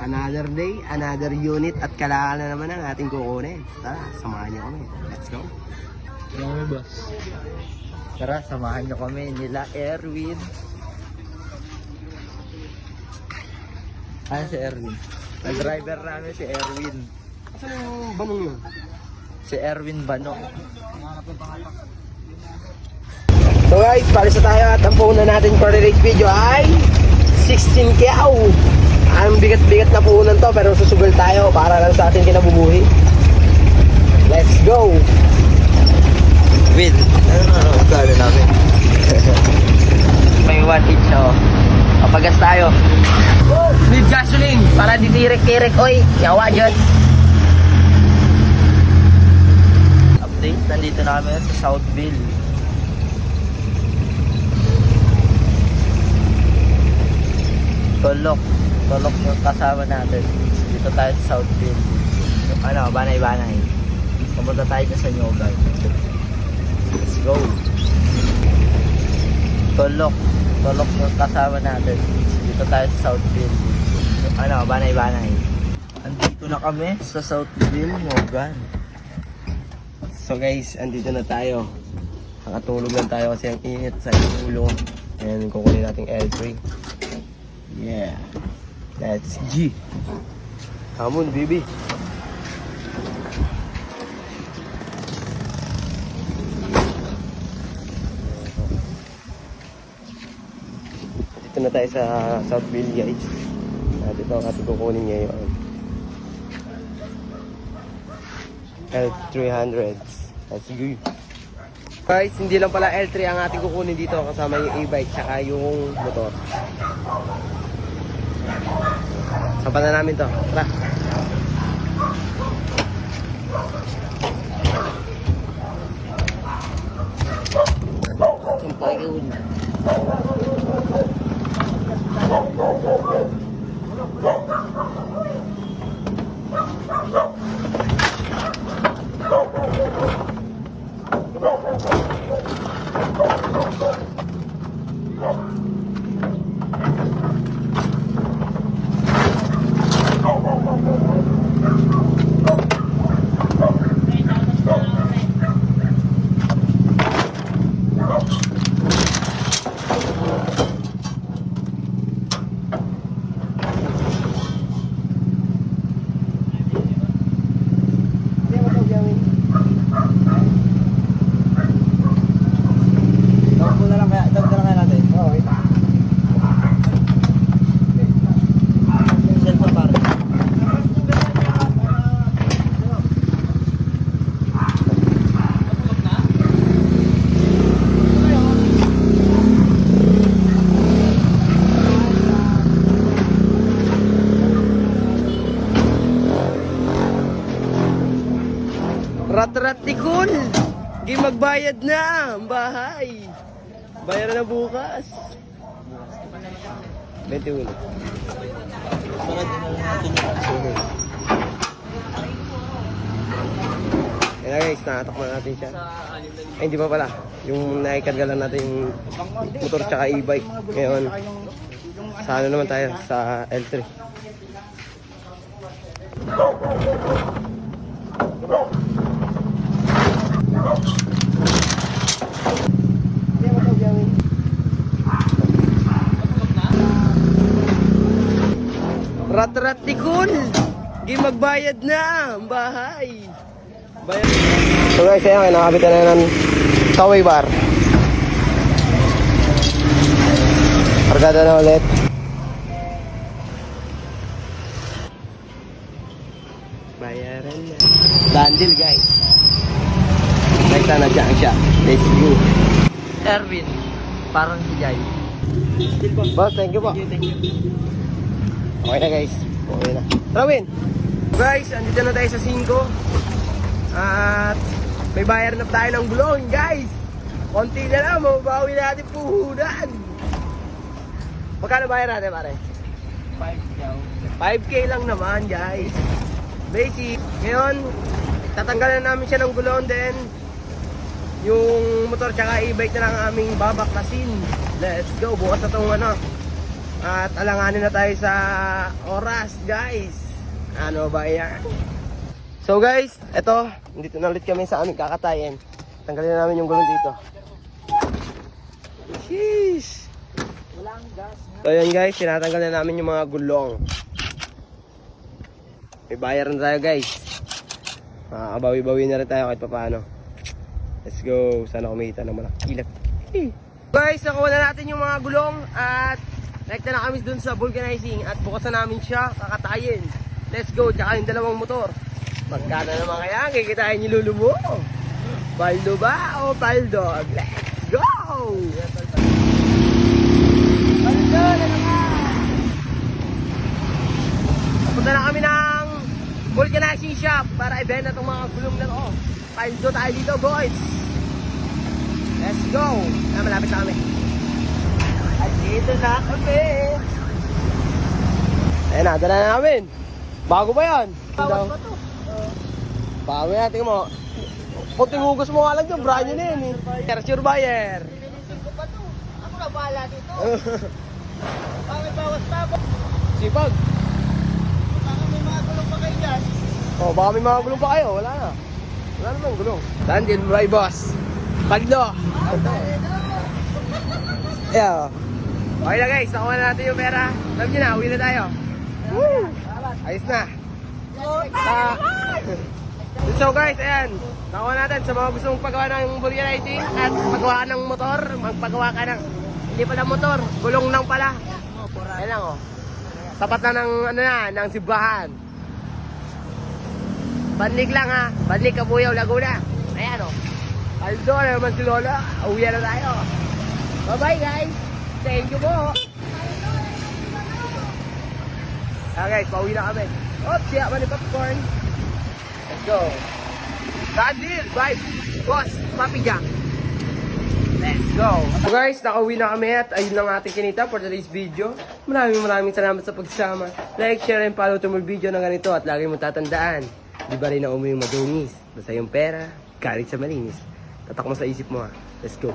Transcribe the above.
Another day, another unit at kailangan na naman ang ating kukunin. Tara, samahan niyo kami. Let's go. Kami boss. Tara, samahan nyo kami nila Erwin. Ano si Erwin? Ang driver namin si Erwin. Saan yung banong yun? Si Erwin Bano. So guys, palis na tayo at ang puhunan natin for today's video ay 16 kyaw. Ang bigat-bigat na puhunan to pero susugal tayo para lang sa ating kinabubuhi. Let's go! Win. Ano kano namin? May 1 each oh. Kapagas tayo. Need gasoline para di tirik-tirik. Oy, yawa dyan. Update, nandito na kami sa Southville. Tolok yung kasama natin. Dito tayo sa Southville. Ano, banay-banay. Pumunta tayo dyan sa Nyogal. Let's go. Tolok yung kasama natin. Dito tayo sa Southville. Ano, banay-banay. Andito na kami sa Southville, Nyogal. So guys, andito na tayo. Nakatulog lang tayo kasi ang init sa ulo. Ayan, kukunin natin L3. Yeah. That's G. Come on, baby. Dito na tayo sa Southville, guys. Dito ang ating kukunin ngayon. L300s. That's good. Guys, hindi lang pala L3 ang ating kukunin dito kasama yung e-bike tsaka yung motor. Sapan na namin to. Tara. Sumpay ka un. Rat-ratikon! Di magbayad na ang bahay. Bayaran na bukas. 21. Kaya na guys, nakatak na natin siya. Ay, hindi pa pala. Yung naikarga lang natin yung motor tsaka e-bike. Ngayon, sa ano naman tayo? Sa L3. Rat-ratikon! Di magbayad na ang bahay. Bayad. So guys, ayan, nakabit na ng toway bar. Kargada na ulit. Bayaran na. Dandil guys. Nakita na dyan siya. Let's go. Erwin, parang si Jai. Boss, thank you po. Thank you. Okay na guys. Okay na. Rawin! Guys, andito na tayo sa 5. At may bayar na tayo ng bulon guys. Konti na lang, mababawi natin puhunan. Magkano bayar natin pare? 5K lang naman guys. Basic. Ngayon, tatanggalan namin siya ng gulong din. Yung motor tsaka e-bike na lang ang aming babaklasin. Let's go. Bukas na itong At alanganin na tayo sa oras, guys. Ano ba yan? So guys, eto, dito na ulit kami sa aming kakatayin. Tanggalin na namin yung gulong dito. Sheesh! Walang gas. So yun guys, tinatanggal na namin yung mga gulong. May bayar na tayo guys. Makakabawi-bawi na rin tayo kahit paano. Let's go. Sana kumita ng malakilap. Guys, nakuha na natin yung mga gulong at nakita na kami dun sa vulcanizing at bukas na namin siya kakatayin. Let's go. Tsaka yung dalawang motor. Magkano naman kaya kikitain yung lulumo? Paldo ba o paldog? Let's go! Paldo na naman! Punta na kami ng vulcanizing shop para ibenta itong mga gulong na to. Paldo tayo dito boys! Let's go! Malapit na kami. At dito na kami! Ayan na, dala na namin. Bago ba yan? Bawas pa to. Bago yan, tingnan mo. Kunting hugas mo nga lang dyan, brand new na yun eh. Sure buyer. Lilinisin ko pa to. Ako na bahala dito. Bakit bawas pa ako? Sipag. Baka may mga gulong pa kayo dyan. Oh, baka may mga gulong pa kayo. Wala na. Wala naman gulong. Saan din, bye boss? Paldo. Yeah. Okay na guys, nakuha na natin yung pera. Alam nyo na, uwi na tayo. Woo! Ayos na. So guys, ayan. Nakuha natin sa mga gusto mong pagawa ng vulcanizing at pagawa ng motor. Magpagawa ka ng, hindi pala motor, gulong lang pala. Ayan lang oh. Tapat na ng, ano na, ng Simbahan. Banlig lang ha. Banlig, Kabuyaw, Laguna. Ayan oh. Aldo, na naman si Lola. Uwi na tayo. Bye-bye guys. Thank you po. Guys, pauwi na kami. Oops, siya man yung popcorn. Let's go. Done bye. Boss, Papi Jack. Let's go. So guys, nakauwi na kami at ayun lang ating kinita for today's video. Maraming salamat sa pagsama. Like, share, and follow to more video na ganito at lagi mo tatandaan. Di ba rin na umiyong madungis? Basta yung pera, galit sa malinis. Tatak mo sa isip mo ha. Let's go.